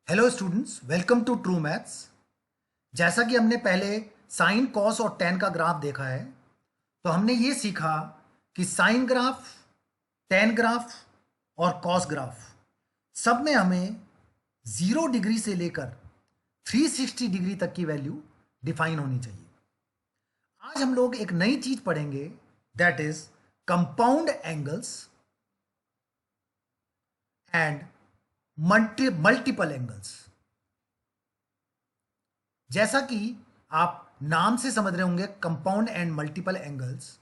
Hello students, welcome to true maths. जैसा कि हमने पहले साइन, कॉस और टेन का ग्राफ देखा है, तो हमने ये सीखा कि साइन ग्राफ, टेन ग्राफ और कॉस ग्राफ सब में हमें 0 डिग्री से लेकर 360 डिग्री तक की वैल्यू डिफाइन होनी चाहिए। आज हम लोग एक नई चीज पढ़ेंगे, that is compound angles and multiple angles. जैसा कि आप नाम से समझ रहे होंगे, कंपाउंड एंड मल्टीपल एंगल्स,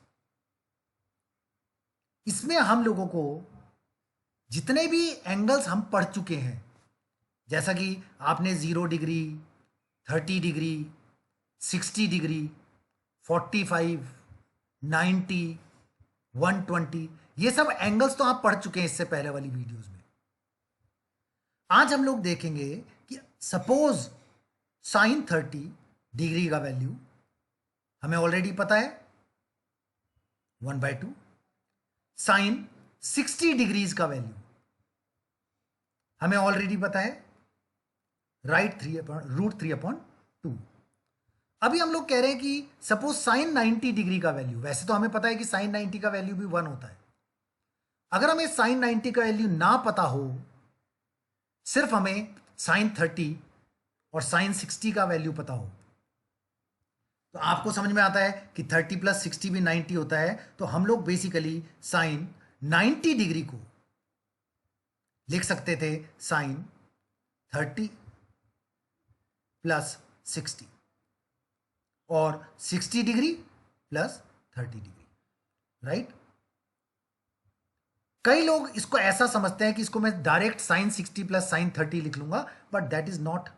इसमें हम लोगों को जितने भी एंगल्स हम पढ़ चुके हैं, जैसा कि आपने 0 डिग्री, 30 डिग्री, 60 डिग्री, 45, 90, 120, ये सब एंगल्स तो आप पढ़ चुके हैं इससे पहले वाली वीडियोस में। आज हम लोग देखेंगे कि सपोज साइन 30 डिग्री का वैल्यू हमें ऑलरेडी पता है 1/2। साइन 60 डिग्रीज का वैल्यू हमें ऑलरेडी पता है √3/2। अभी हम लोग कह रहे हैं कि सपोज साइन 90 डिग्री का वैल्यू, वैसे तो हमें पता है कि साइन 90 का वैल्यू भी 1 होता है। अगर हमें साइन 90 का वैल्यू ना पता हो, सिर्फ हमें साइन 30 और साइन 60 का वैल्यू पता हो, तो आपको समझ में आता है कि 30 + 60 भी 90 होता है। तो हम लोग बेसिकली साइन 90 डिग्री को लिख सकते थे साइन 30 + 60 और 60 डिग्री + 30 डिग्री, राइट। कई लोग इसको ऐसा समझते हैं कि इसको मैं डायरेक्ट साइन 60 + साइन 30 लिख लूंगा, but that is not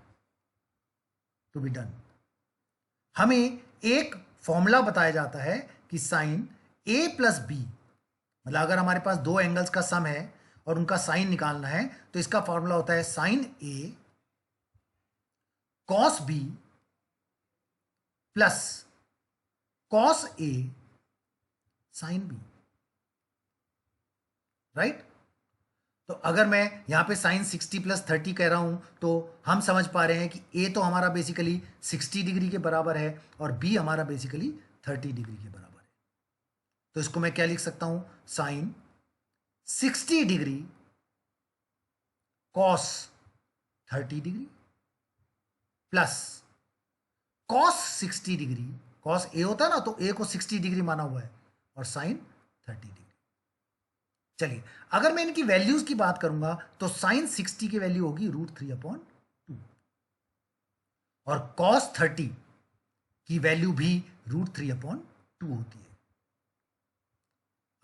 to be done. हमें एक फॉर्मूला बताया जाता है कि साइन A + B, मतलब अगर हमारे पास दो एंगल्स का सम है और उनका साइन निकालना है, तो इसका फॉर्मूला होता है sine A cos B plus cos A sine B, right. तो अगर मैं यहां पे साइन 60 + 30 कह रहा हूं, तो हम समझ पा रहे हैं कि A तो हमारा बेसिकली 60 डिग्री के बराबर है और B हमारा बेसिकली 30 डिग्री के बराबर है। तो इसको मैं क्या लिख सकता हूं, sine 60 degree cos 30 degree plus cos 60 degree, cos A होता है ना, तो ए को 60 डिग्री माना हुआ है, और साइन 30 डिग्री। चलिए, अगर मैं इनकी वैल्यूज की बात करूंगा तो साइन 60 की वैल्यू होगी √3/2 और कॉस 30 की वैल्यू भी √3/2 होती है।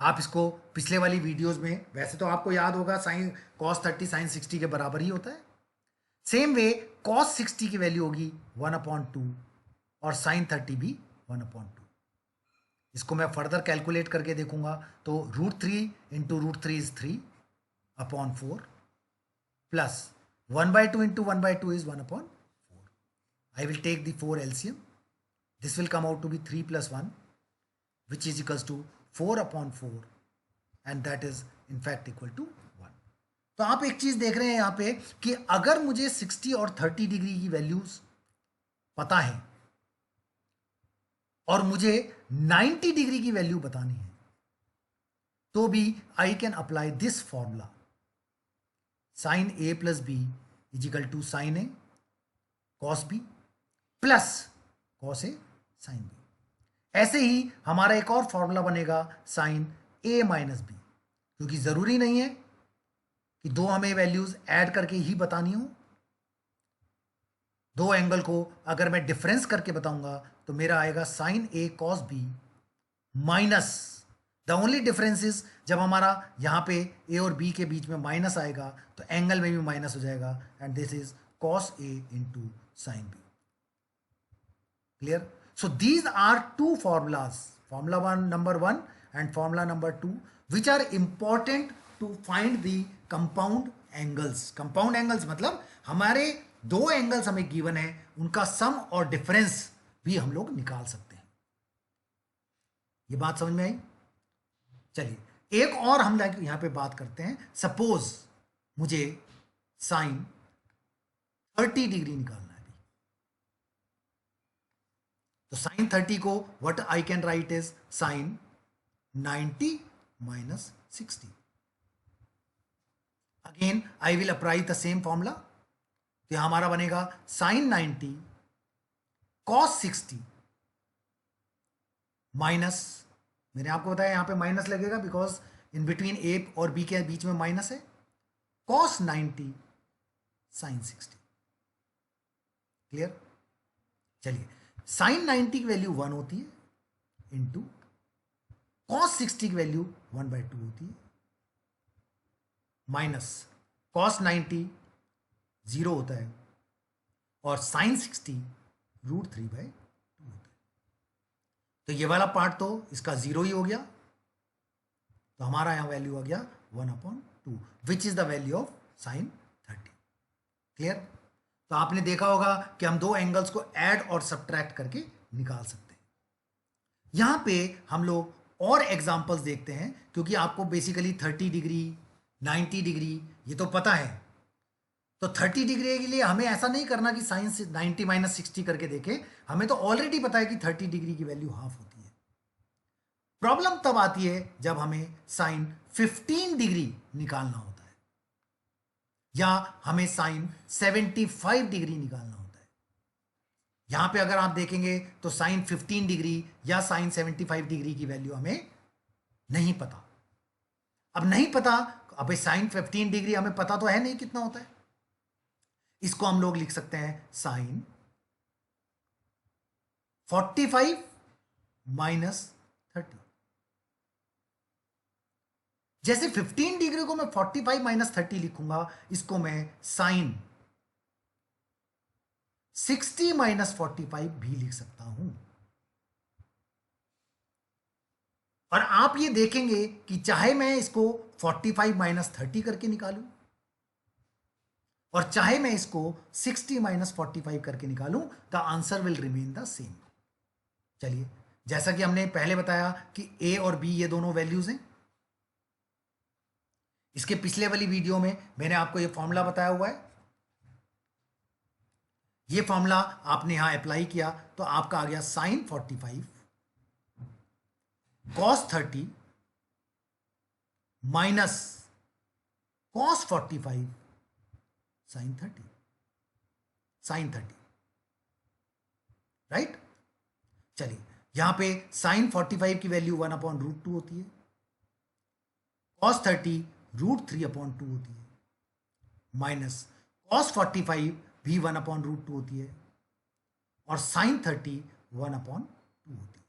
आप इसको पिछले वाली वीडियोस में, वैसे तो आपको याद होगा साइन कॉस 30 साइन 60 के बराबर ही होता है। सेम वे कॉस 60 की वैल्यू होगी 1/2 और साइन 30 भी 1/2। इसको मैं फर्दर कैलकुलेट करके देखूंगा, तो √3 × √3 is 3/4 plus 1/2 × 1/2 is 1/4. I will take the 4 LCM. This will come out to be 3 + 1, which is equals to 4/4, and that is in fact equal to 1. तो आप एक चीज देख रहे हैं यहां पे कि अगर मुझे 60 और 30 डिग्री की वैल्यूज पता है और मुझे 90 डिग्री की वैल्यू बतानी है, तो भी I can apply this formula, sine A + B is equal to sine A cos B plus cos A sine B। ऐसे ही हमारा एक और फॉर्मूला बनेगा साइन A - B, क्योंकि जरूरी नहीं है कि दो हमें वैल्यूज ऐड करके ही बतानी हो। दो एंगल को अगर मैं डिफरेंस करके बताऊंगा तो मेरा आएगा sine A cos B minus, the only difference is जब हमारा यहां पे A और B के बीच में माइनस आएगा तो एंगल में भी माइनस हो जाएगा, and this is cos A × sin B। Clear? So these are two formulas, formula number 1 and formula number 2, which are important to find the compound angles. Compound angles मतलब हमारे दो angles हमें given है, उनका सम और difference भी हम लोग निकाल सकते हैं। ये बात समझ में आई? चलिए, एक और हम यहां पे बात करते हैं। सपोज मुझे साइन 30 डिग्री निकालना है अभी। तो साइन 30 को what I can write is sine 90 minus 60। Again I will apply the same formula. तो यहां हमारा बनेगा साइन 90 कॉस 60 माइनस, मैंने आपको बताया यहां पे माइनस लगेगा बिकॉज इन बिटवीन ए और बी के बीच में माइनस है, कॉस 90 साइन 60। क्लियर? चलिए, साइन 90 की वैल्यू 1 होती है इंटू कॉस 60 की वैल्यू 1/2 होती है, माइनस कॉस 90 0 होता है और साइन 60 √3/2 होता है। तो ये वाला पार्ट तो इसका 0 ही हो गया, तो हमारा यहां वैल्यू आ गया 1/2 which is the value of sine 30। Clear? तो आपने देखा होगा कि हम दो एंगल्स को ऐड और सब्ट्रैक्ट करके निकाल सकते हैं। यहां पे हम लोग और एग्जांपल्स देखते हैं, क्योंकि आपको बेसिकली 30 डिग्री 90 डिग्री ये तो पता है। तो 30 डिग्री के लिए हमें ऐसा नहीं करना कि साइन 90 माइनस 60 करके देखें, हमें तो ऑलरेडी पता है कि 30 डिग्री की वैल्यू हाफ होती है। प्रॉब्लम तब आती है जब हमें साइन 15 डिग्री निकालना होता है या हमें साइन 75 डिग्री निकालना होता है। यहां पे अगर आप देखेंगे तो साइन 15 डिग्री या साइन 75 डिग्री की वैल्यू हमें नहीं पता। अब नहीं पता, अब साइन 15 डिग्री हमें पता तो है नहीं कितना होता है, इसको हम लोग लिख सकते हैं साइन 45 माइनस 30। जैसे 15 डिग्री को मैं 45 माइनस 30 लिखूंगा, इसको मैं साइन 60 माइनस 45 भी लिख सकता हूं। और आप ये देखेंगे कि चाहे मैं इसको 45 माइनस 30 करके निकालूं और चाहे मैं इसको 60 माइनस 45 करके निकालूं, the answer will remain the same. चलिए, जैसा कि हमने पहले बताया कि ए और बी ये दोनों वैल्यूज हैं। इसके पिछले वाली वीडियो में मैंने आपको ये फॉर्मूला बताया हुआ है। ये फॉर्मूला आपने यहां अप्लाई किया तो आपका आ गया sine 45 cos 30 minus cos 45 sine 30 right. चलिए, यहां पे साइन 45 की वैल्यू 1/√2 होती है, कॉस 30 √3/2 होती है, माइनस कॉस 45 भी 1/√2 होती है और साइन 30 1/2 होती है।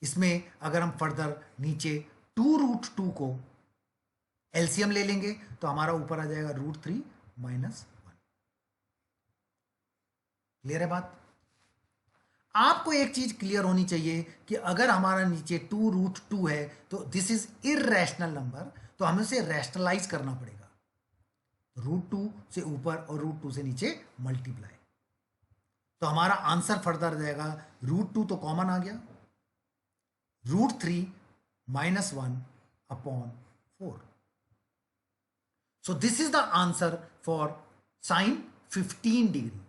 इसमें अगर हम फर्दर नीचे 2√2 को एलसीएम ले लेंगे तो हमारा ऊपर आ जाएगा √3 माइनस 1। क्लियर है बात? आपको एक चीज क्लियर होनी चाहिए कि अगर हमारा नीचे 2√2 है तो दिस इज इररेशनल नंबर, तो हमें उसे रैशनलाइज करना पड़ेगा। √2 से ऊपर और √2 से नीचे मल्टीप्लाई, तो हमारा आंसर फर्दर जाएगा √2 तो कॉमन आ गया, √3 minus 1/4। So this is the answer for sine 15 degree.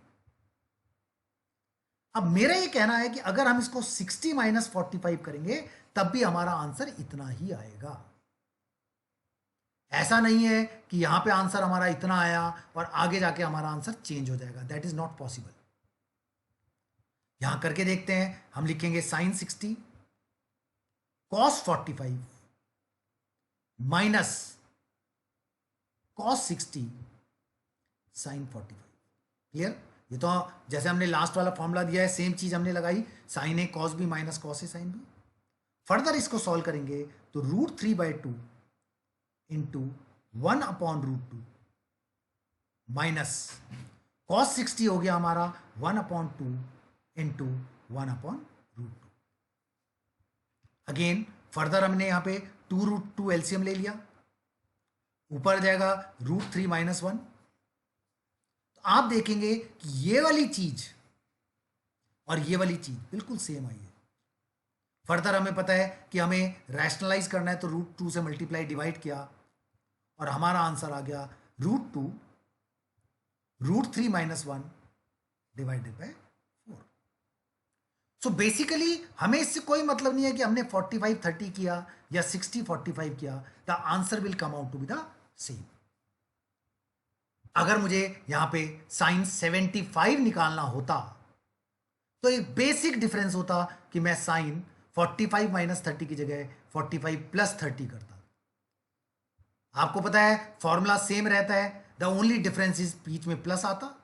अब मेरा ये कहना है कि अगर हम इसको 60 माइनस 45 करेंगे तब भी हमारा आंसर इतना ही आएगा। ऐसा नहीं है कि यहां पे आंसर हमारा इतना आया और आगे जाके हमारा आंसर चेंज हो जाएगा, दैट इज नॉट पॉसिबल। यहां करके देखते हैं, हम लिखेंगे sine 60 cos 45 minus cos 60 sine 45। Clear? ये तो जैसे हमने लास्ट वाला फॉर्मूला दिया है सेम चीज हमने लगाई, sign A cos B minus cos A sine B. Further इसको सॉल्व करेंगे तो √3/2 इंटू 1/√2 माइनस कॉस 60 हो गया हमारा 1/2 इंटू 1/√2। अगेन फर्दर हमने यहां पे 2√2 एलसीएम ले लिया, ऊपर जाएगा √3 माइनस 1। तो आप देखेंगे कि ये वाली चीज और ये वाली चीज बिल्कुल सेम आई है। फर्दर हमें पता है कि हमें रैशनलाइज करना है तो √2 से मल्टीप्लाई डिवाइड किया और हमारा आंसर आ गया √2 √3 - 1 डिवाइडेड बाय 4। सो बेसिकली हमें इससे कोई मतलब नहीं है कि हमने 45 30 किया या 60 45 किया, the answer will come out to be the same. अगर मुझे यहां पे साइन 75 निकालना होता तो एक बेसिक डिफरेंस होता कि मैं साइन 45 - 30 की जगह 45 + 30 करता। आपको पता है फॉर्मूला सेम रहता है, द ओनली डिफरेंस इज बीच में प्लस आता,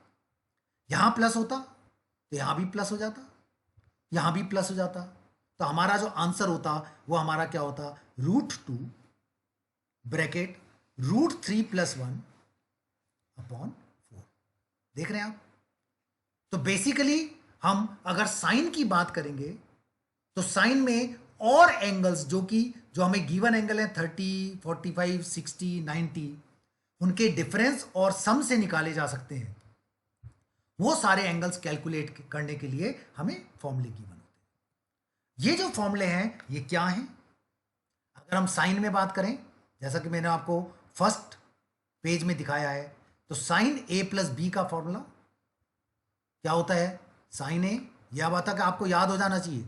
यहां प्लस होता तो यहां भी प्लस हो जाता, यहां भी प्लस हो जाता, तो हमारा जो आंसर होता वो हमारा क्या होता, √2 ब्रैकेट √3 + 1 अपॉन 4। देख रहे हैं आप? तो बेसिकली हम अगर साइन की बात करेंगे तो साइन में और एंगल्स जो हमें गिवन एंगल है 30 45 60 90, उनके डिफरेंस और सम से निकाले जा सकते हैं। वो सारे एंगल्स कैलकुलेट करने के लिए हमें फॉर्मूले गिवन होते हैं। ये जो फॉर्मूले हैं ये क्या हैं? अगर हम साइन में बात करें, जैसा कि मैंने आपको फर्स्ट पेज में दिखाया है, तो साइन A + B का फॉर्मूला क्या होता है? साइन ए, यह बात है कि आपको याद हो जाना चाहिए,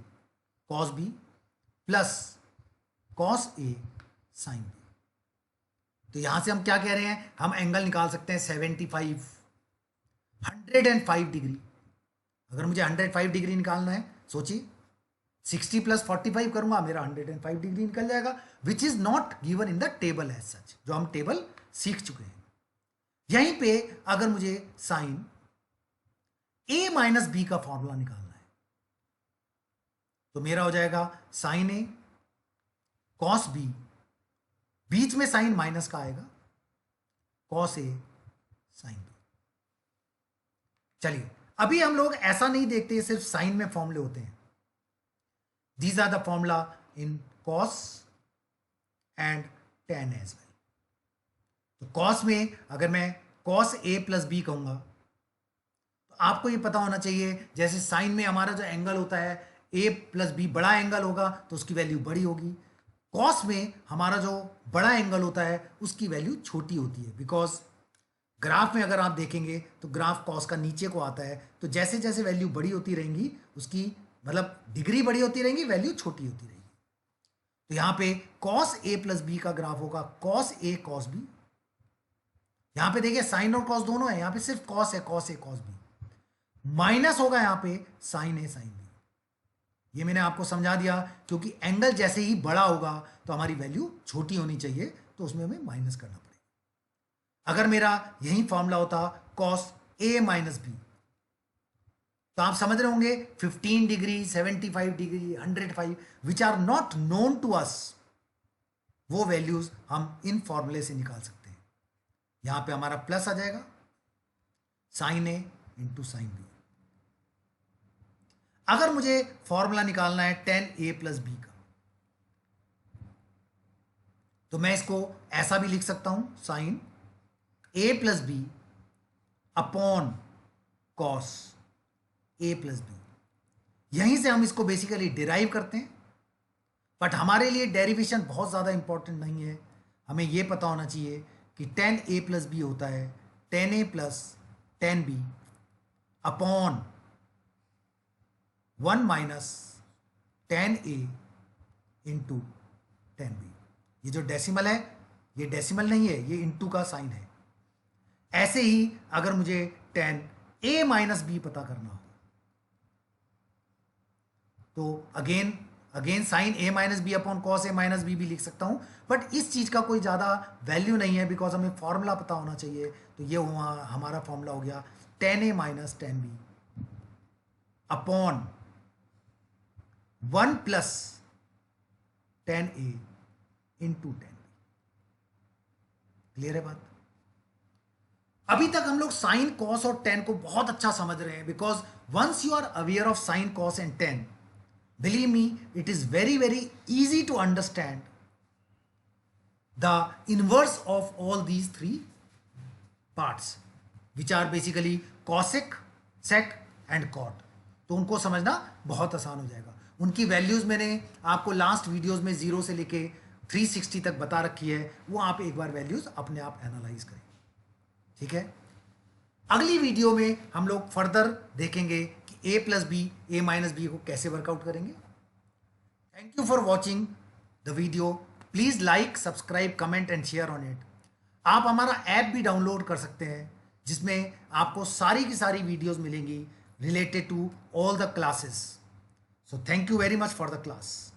cos B plus cos A sine B। तो यहां से हम क्या कह रहे हैं, हम एंगल निकाल सकते हैं 75 105 डिग्री। अगर मुझे 105 डिग्री निकालना है, सोचिए 60 + 45 करूंगा, मेरा 105 डिग्री निकल जाएगा, which is not given in the table as such, जो हम टेबल सीख चुके हैं। यहीं पे अगर मुझे साइन A - B का फॉर्मूला निकालना है तो मेरा हो जाएगा साइन A कॉस B, बीच में साइन माइनस का आएगा, कॉस A साइन B। चलिए अभी हम लोग ऐसा नहीं देखते सिर्फ साइन में फॉर्मूले होते हैं। These are the formula in cos and tan as well. तो कॉस में अगर मैं कॉस A + B कहूंगा तो आपको ये पता होना चाहिए, जैसे साइन में हमारा जो एंगल होता है A + B बड़ा एंगल होगा तो उसकी वैल्यू बड़ी होगी। कॉस में हमारा जो बड़ा एंगल होता है उसकी वैल्यू छोटी होती है, बिकॉज ग्राफ में अगर आप देखेंगे तो ग्राफ कॉस का नीचे को आता है, तो जैसे जैसे वैल्यू बड़ी होती रहेंगी उसकी मतलब डिग्री बड़ी होती रहेंगी, वैल्यू छोटी होती रहेगी। तो यहां पे कॉस A + B का ग्राफ होगा कॉस A कॉस B। यहां पे देखिए साइन और कॉस दोनों है, यहां पे सिर्फ कॉस है, cos A cos B। Minus होगा यहां पे साइन A साइन B। ये मैंने आपको समझा दिया, क्योंकि एंगल जैसे ही बड़ा होगा तो हमारी वैल्यू छोटी होनी चाहिए, तो उसमें हमें माइनस करना पड़ेगा। अगर मेरा यही फॉर्मूला होता कॉस A - B, तो आप समझ रहे होंगे 15 degree 75 degree 105 which are not known to us, वो वैल्यूज हम इन फॉर्मूले से निकाल सकते हैं। यहां पे हमारा प्लस आ जाएगा साइन A × साइन B। अगर मुझे फॉर्मूला निकालना है tan A + B का, तो मैं इसको ऐसा भी लिख सकता हूं, sine A + B upon cos A + B। यहीं से हम इसको बेसिकली डिराइव करते हैं, बट हमारे लिए डेरिवेशन बहुत ज़्यादा इंपॉर्टेंट नहीं है। हमें यह पता होना चाहिए कि tan A + B होता है tan A + tan B upon 1 - tan A × tan B। ये जो डेसिमल है ये डेसिमल नहीं है, ये इंटू का साइन है। ऐसे ही अगर मुझे tan A - B पता करना हो तो again sine A - B upon cos A - B भी लिख सकता हूं, बट इस चीज का कोई ज्यादा वैल्यू नहीं है, बिकॉज हमें फॉर्मूला पता होना चाहिए। तो ये हुआ हमारा फॉर्मूला हो गया tan A - tan B upon 1 + tan A × tan B। Clear है बात? अभी तक हम लोग साइन कॉस और टेन को बहुत अच्छा समझ रहे हैं, because once you are aware of sine cos and tan, believe me, it is very very easy to understand the inverse of all these three parts, which are basically cosec, sec and cot। तो उनको समझना बहुत आसान हो जाएगा। उनकी values मैंने आपको लास्ट वीडियोस में 0 से लेके 360 तक बता रखी है, वो आप एक बार वैल्यूज अपने आप एनालाइज करें। ठीक है, अगली वीडियो में हम लोग फर्दर देखेंगे कि a plus B A minus B को कैसे वर्कआउट करेंगे. Thank you for watching the video. Please like, subscribe, comment and share on it. आप हमारा ऐप भी डाउनलोड कर सकते हैं जिसमें आपको सारी की सारी वीडियोस मिलेंगी related to all the classes. So thank you very much for the class.